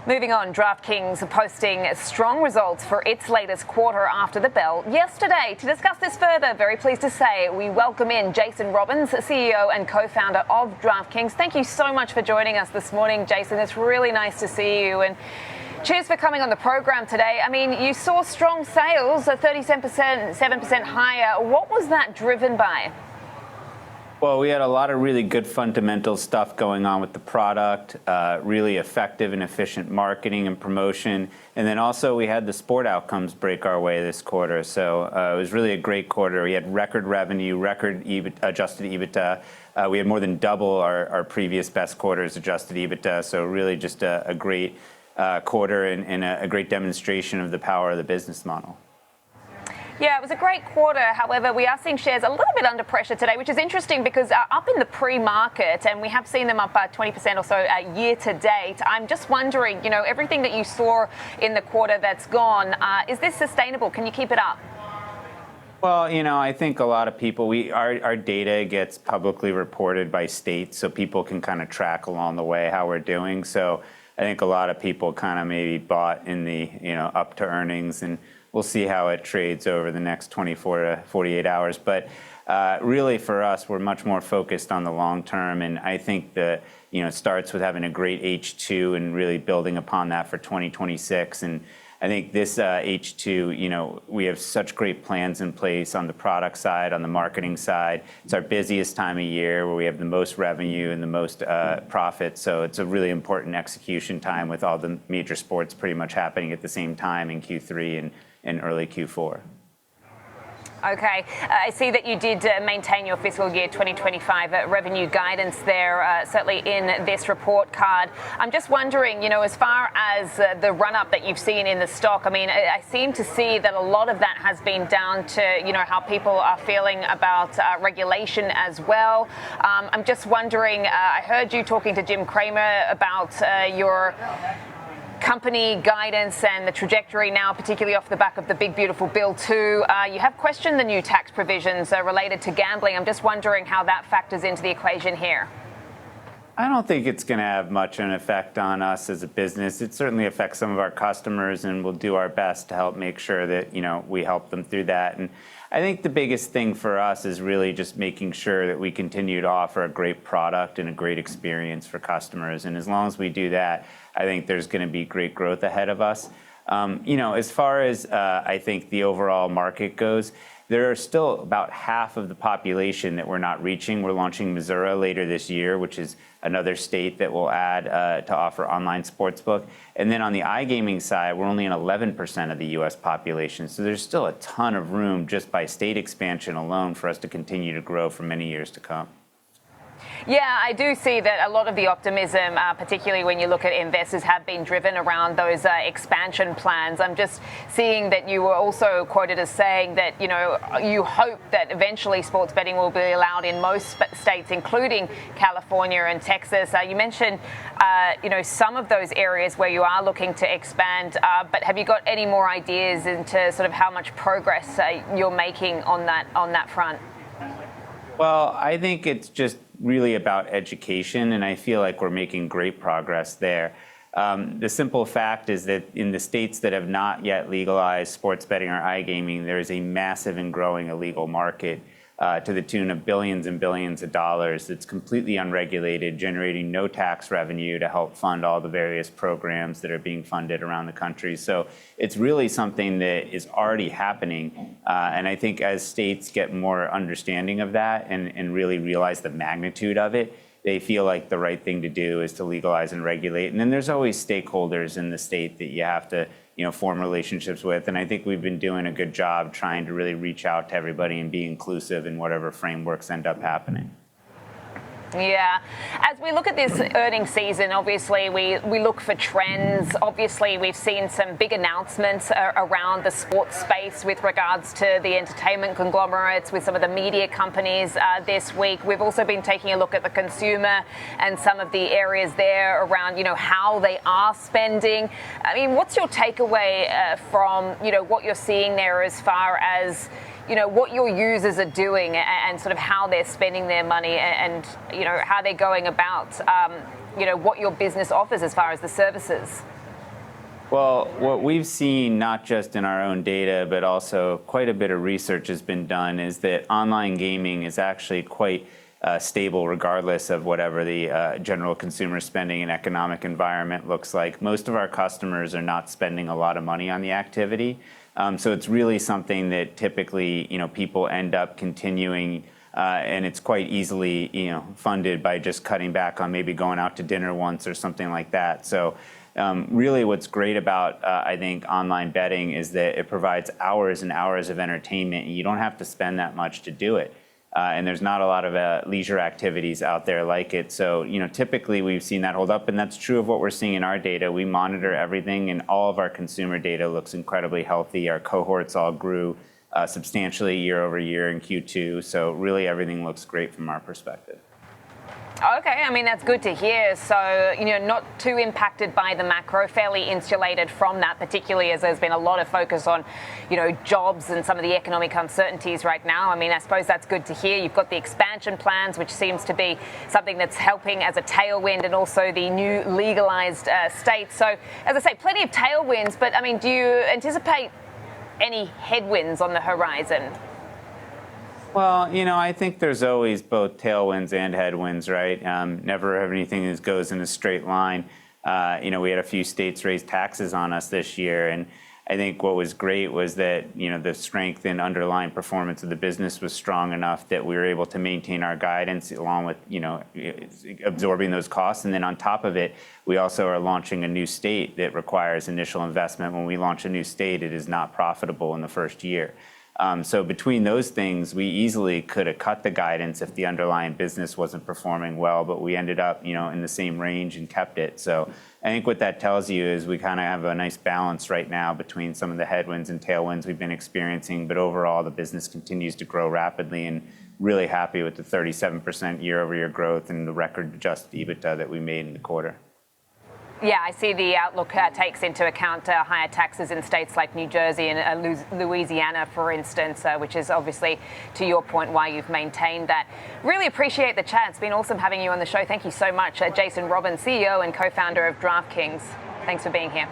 Moving on, DraftKings posting strong results for its latest quarter after the bell yesterday. To discuss this further, very pleased to say we welcome in Jason Robbins, CEO and co-founder of DraftKings. Thank you so much for joining us this morning, Jason. It's really nice to see you. And cheers for coming on the program today. I mean, you saw strong sales, 37%, 7% higher. What was that driven by? Well, we had a lot of really good fundamental stuff going on with the product, really effective and efficient marketing and promotion. And then also we had the sport outcomes break our way this quarter. So it was really a great quarter. We had record revenue, record adjusted EBITDA. We had more than double our previous best quarter's adjusted EBITDA. So really just a great quarter and a great demonstration of the power of the business model. Yeah, it was a great quarter. However, we are seeing shares a little bit under pressure today, which is interesting because up in the pre-market, and we have seen them up 20% or so year to date. I'm just wondering, everything that you saw in the quarter that's gone, is this sustainable? Can you keep it up? Well, I think a lot of people, our data gets publicly reported by state, so people can kind of track along the way how we're doing. So I think a lot of people kind of maybe bought in the, up to earnings, and we'll see how it trades over the next 24 to 48 hours. But really for us, we're much more focused on the long term. And I think that, it starts with having a great H2 and really building upon that for 2026. And I think this H2, we have such great plans in place on the product side, on the marketing side. It's our busiest time of year where we have the most revenue and the most profit. So it's a really important execution time with all the major sports pretty much happening at the same time in Q3 and early Q4. Okay. I see that you did maintain your fiscal year 2025 revenue guidance there, certainly in this report card. I'm just wondering, as far as the run-up that you've seen in the stock, I mean, I seem to see that a lot of that has been down to, how people are feeling about regulation as well. I'm just wondering, I heard you talking to Jim Cramer about your company guidance and the trajectory now, particularly off the back of the big, beautiful bill too. You have questioned the new tax provisions related to gambling. I'm just wondering how that factors into the equation here. I don't think it's going to have much of an effect on us as a business. It certainly affects some of our customers, and we'll do our best to help make sure that, we help them through that. And I think the biggest thing for us is really just making sure that we continue to offer a great product and a great experience for customers. And as long as we do that, I think there's going to be great growth ahead of us. As far as I think the overall market goes, there are still about half of the population that we're not reaching. We're launching Missouri later this year, which is another state that will add to offer online sportsbook. And then on the iGaming side, we're only in 11% of the U.S. population. So there's still a ton of room just by state expansion alone for us to continue to grow for many years to come. Yeah, I do see that a lot of the optimism, particularly when you look at investors, have been driven around those expansion plans. I'm just seeing that you were also quoted as saying that, you hope that eventually sports betting will be allowed in most states, including California and Texas. You mentioned, some of those areas where you are looking to expand, but have you got any more ideas into sort of how much progress you're making on that front? Well, I think it's just really about education, and I feel like we're making great progress there. The simple fact is that in the states that have not yet legalized sports betting or iGaming, there is a massive and growing illegal market to the tune of billions and billions of dollars. It's completely unregulated, generating no tax revenue to help fund all the various programs that are being funded around the country. So it's really something that is already happening. And I think as states get more understanding of that and really realize the magnitude of it, they feel like the right thing to do is to legalize and regulate. And then there's always stakeholders in the state that you have to form relationships with. And I think we've been doing a good job trying to really reach out to everybody and be inclusive in whatever frameworks end up happening. Yeah. As we look at this earnings season, obviously we look for trends. Obviously, we've seen some big announcements around the sports space with regards to the entertainment conglomerates with some of the media companies this week. We've also been taking a look at the consumer and some of the areas there around, how they are spending. I mean, what's your takeaway from, what you're seeing there as far as what your users are doing and sort of how they're spending their money and, how they're going about, what your business offers as far as the services? Well, what we've seen, not just in our own data, but also quite a bit of research has been done, is that online gaming is actually quite stable regardless of whatever the general consumer spending and economic environment looks like. Most of our customers are not spending a lot of money on the activity. So it's really something that typically, people end up continuing, and it's quite easily, funded by just cutting back on maybe going out to dinner once or something like that. So really what's great about, I think, online betting is that it provides hours and hours of entertainment, and you don't have to spend that much to do it. And there's not a lot of leisure activities out there like it. So, typically we've seen that hold up, and that's true of what we're seeing in our data. We monitor everything, and all of our consumer data looks incredibly healthy. Our cohorts all grew substantially year over year in Q2. So really everything looks great from our perspective. Okay, I mean, that's good to hear. So, not too impacted by the macro, fairly insulated from that, particularly as there's been a lot of focus on, jobs and some of the economic uncertainties right now. I mean, I suppose that's good to hear. You've got the expansion plans, which seems to be something that's helping as a tailwind, and also the new legalized states. So, as I say, plenty of tailwinds, but I mean, do you anticipate any headwinds on the horizon? Well, I think there's always both tailwinds and headwinds, right? Never have anything that goes in a straight line. We had a few states raise taxes on us this year, and I think what was great was that, the strength and underlying performance of the business was strong enough that we were able to maintain our guidance along with, absorbing those costs. And then on top of it, we also are launching a new state that requires initial investment. When we launch a new state, it is not profitable in the first year. So between those things, we easily could have cut the guidance if the underlying business wasn't performing well, but we ended up, in the same range and kept it. So I think what that tells you is we kind of have a nice balance right now between some of the headwinds and tailwinds we've been experiencing, but overall the business continues to grow rapidly, and really happy with the 37% year-over-year growth and the record adjusted EBITDA that we made in the quarter. Yeah, I see the outlook takes into account higher taxes in states like New Jersey and Louisiana, for instance, which is obviously, to your point, why you've maintained that. Really appreciate the chat. It's been awesome having you on the show. Thank you so much. Jason Robins, CEO and co-founder of DraftKings. Thanks for being here.